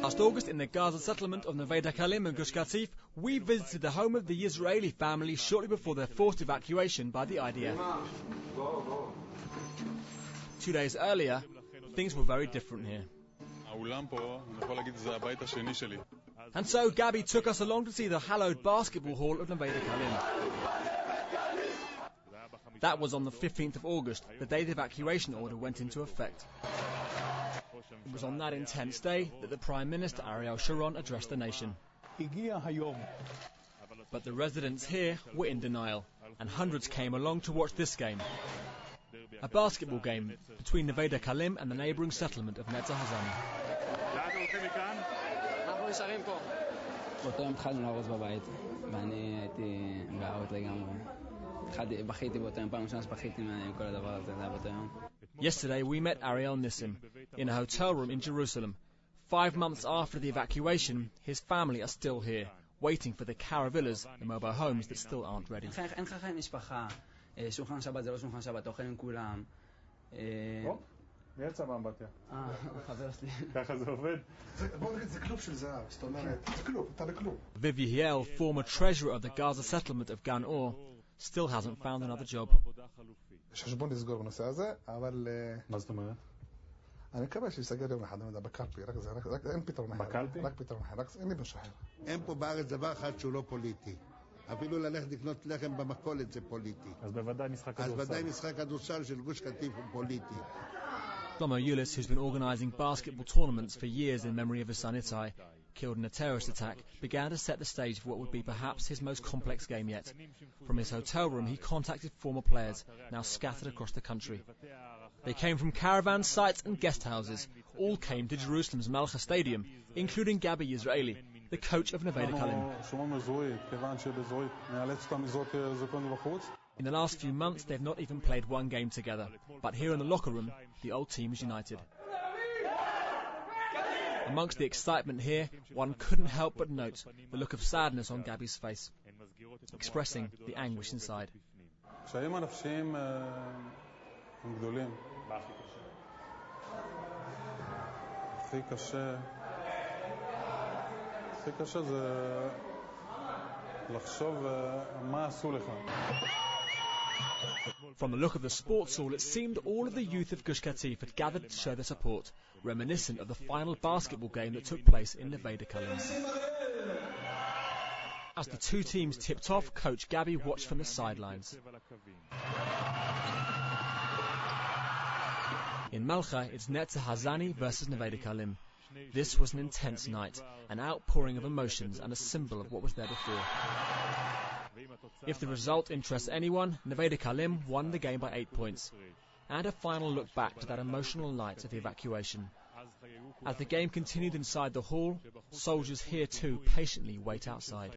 Last August, in the Gaza settlement of Neve, Dekalim and Gush Katif, we visited the home of the Israeli family shortly before their forced evacuation by the IDF. 2 days earlier, things were very different here. And so Gabi took us along to see the hallowed basketball hall of Neve Dekalim. That was on the 15th of August, the day the evacuation order went into effect. It was on that intense day that the Prime Minister Ariel Sharon addressed the nation. But the residents here were in denial, and hundreds came along to watch this game. A basketball game between Neve Dekalim and the neighbouring settlement of Netzer Hazani. Yesterday we met Ariel Nissim in a hotel room in Jerusalem. 5 months after the evacuation, his family are still here, waiting for the caravillas, the mobile homes that still aren't ready. Viv Yehiel, former treasurer of the Gaza settlement of Gan Or, still hasn't found another job. אני מקווה שיסגר יום אחד, בקלפי, רק אין פתרון אחר, רק פתרון אחר, אין לי משהו אחר. אין פה בארץ דבר אחד שהוא לא פוליטי. אפילו ללכת לקנות לחם במכולת זה פוליטי. אז בוודאי משחק כדורסל של גוש קטיף הוא פוליטי. Shlomo Yulis, who's been organising basketball tournaments for years in memory of his son Itai, killed in a terrorist attack, began to set the stage for what would be perhaps his most complex game yet. From his hotel room, he contacted former players, now scattered across the country. They came from caravan sites and guest houses. All came to Jerusalem's Malcha Stadium, including Gabi Israeli, the coach of Neve Dekalim. In the last few months, they've not even played one game together. But here in the locker room, the old team is united. Amongst the excitement here, one couldn't help but note the look of sadness on Gabi's face, expressing the anguish inside. From the look of the sports hall, it seemed all of the youth of Gush Katif had gathered to show their support, reminiscent of the final basketball game that took place in Neve Dekalim. As the two teams tipped off, coach Gabi watched from the sidelines. In Malcha, it's Netzer Hazani versus Neve Dekalim. This was an intense night, an outpouring of emotions and a symbol of what was there before. If the result interests anyone, Neve Dekalim won the game by 8 points. And a final look back to that emotional night of the evacuation. As the game continued inside the hall, soldiers here too patiently wait outside.